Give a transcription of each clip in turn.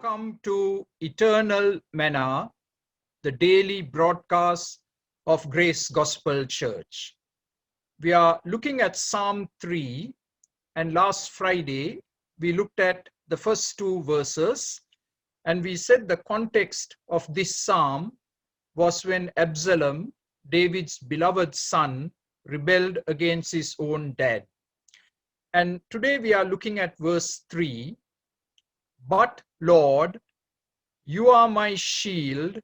Welcome to Eternal Manna, the daily broadcast of Grace Gospel Church. We are looking at Psalm 3, and last Friday we looked at the first two verses, and we said the context of this psalm was when Absalom, David's beloved son, rebelled against his own dad. And today we are looking at verse 3. But Lord, you are my shield,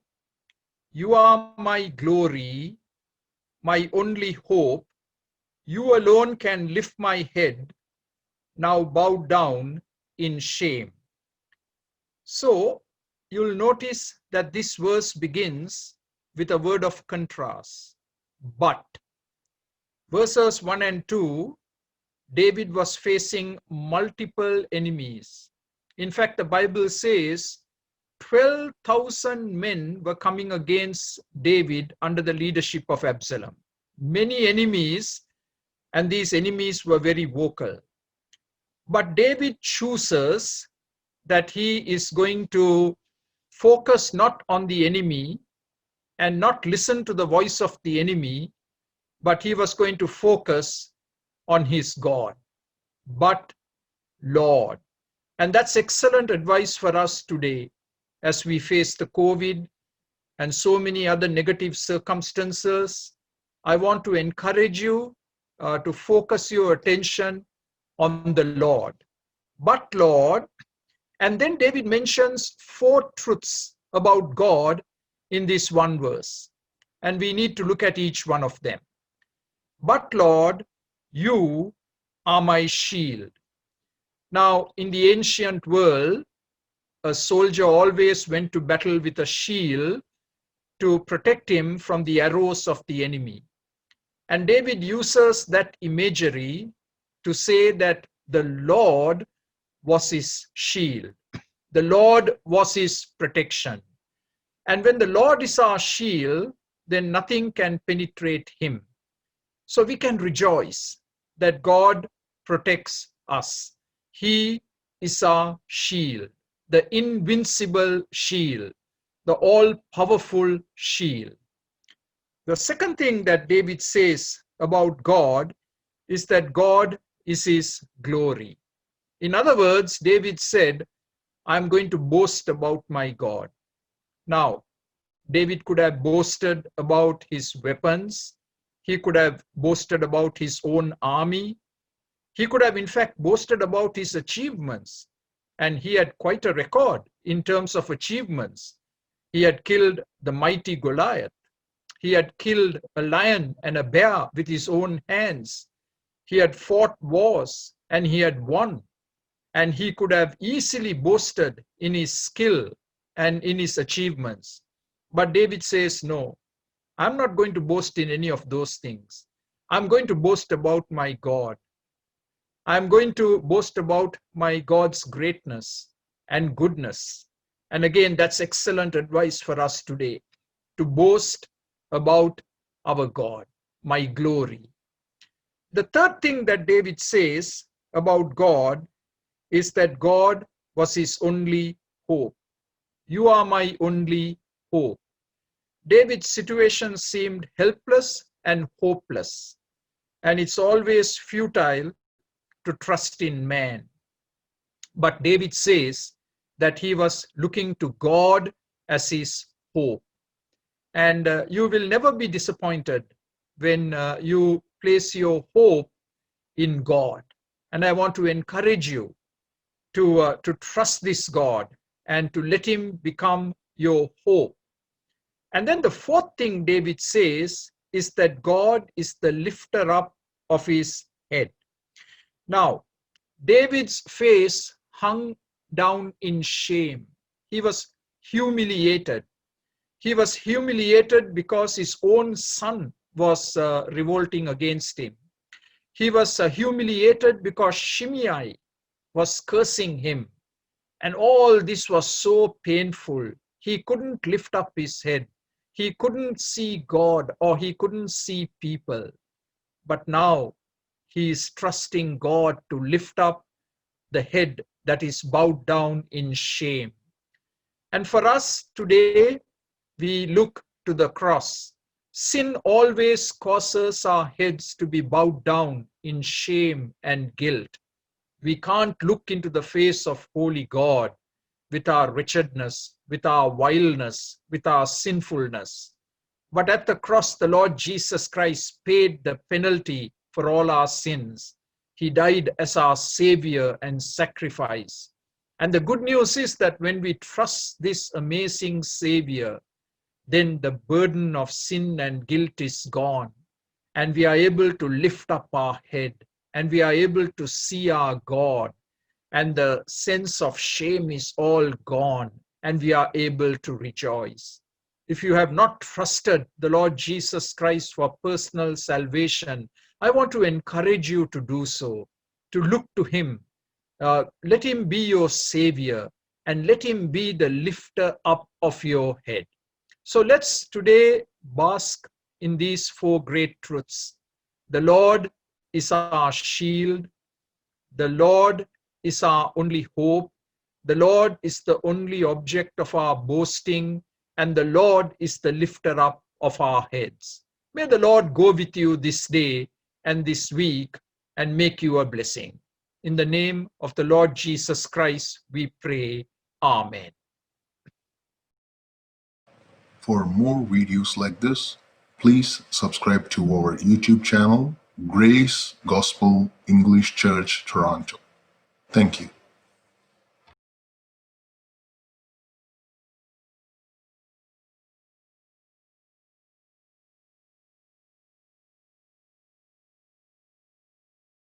you are my glory, my only hope. You alone can lift my head, now bowed down in shame. So you'll notice that this verse begins with a word of contrast. But verses 1 and 2, David was facing multiple enemies. In fact, the Bible says 12,000 men were coming against David under the leadership of Absalom. Many enemies, and these enemies were very vocal. But David chooses that he is going to focus not on the enemy and not listen to the voice of the enemy, but he was going to focus on his God. But Lord. And that's excellent advice for us today as we face the COVID and so many other negative circumstances. I want to encourage you to focus your attention on the Lord. But Lord, and then David mentions 4 truths about God in this one verse. And we need to look at each one of them. But Lord, you are my shield. Now, in the ancient world, a soldier always went to battle with a shield to protect him from the arrows of the enemy. And David uses that imagery to say that the Lord was his shield. The Lord was his protection. And when the Lord is our shield, then nothing can penetrate him. So we can rejoice that God protects us. He is our shield, the invincible shield, the all-powerful shield. The second thing that David says about God is that God is his glory. In other words, David said, I'm going to boast about my God. Now, David could have boasted about his weapons. He could have boasted about his own army. He could have, in fact, boasted about his achievements. And he had quite a record in terms of achievements. He had killed the mighty Goliath. He had killed a lion and a bear with his own hands. He had fought wars and he had won. And he could have easily boasted in his skill and in his achievements. But David says, no, I'm not going to boast in any of those things. I'm going to boast about my God. I'm going to boast about my God's greatness and goodness. And again, that's excellent advice for us today, to boast about our God, my glory. The third thing that David says about God is that God was his only hope. You are my only hope. David's situation seemed helpless and hopeless, and it's always futile to trust in man. But David says that he was looking to God as his hope. And you will never be disappointed when you place your hope in God. And I want to encourage you to trust this God and to let him become your hope. And then the fourth thing David says is that God is the lifter up of his head. Now, David's face hung down in shame. He was humiliated. He was humiliated because his own son was revolting against him. He was humiliated because Shimei was cursing him. And all this was so painful. He couldn't lift up his head. He couldn't see God or he couldn't see people. But now he is trusting God to lift up the head that is bowed down in shame. And for us today, we look to the cross. Sin always causes our heads to be bowed down in shame and guilt. We can't look into the face of holy God with our wretchedness, with our vileness, with our sinfulness. But at the cross, the Lord Jesus Christ paid the penalty for all our sins. He died as our Savior and sacrifice. And the good news is that when we trust this amazing Savior, then the burden of sin and guilt is gone. And we are able to lift up our head, and we are able to see our God, and the sense of shame is all gone, and we are able to rejoice. If you have not trusted the Lord Jesus Christ for personal salvation, I want to encourage you to do so, to look to him. Let him be your savior, and let him be the lifter up of your head. So let's today bask in these four great truths. The Lord is our shield. The Lord is our only hope. The Lord is the only object of our boasting, and the Lord is the lifter up of our heads. May the Lord go with you this day and this week and make you a blessing. In the name of the Lord Jesus Christ, we pray. Amen. For more videos like this, please subscribe to our YouTube channel, Grace Gospel English Church Toronto. Thank you.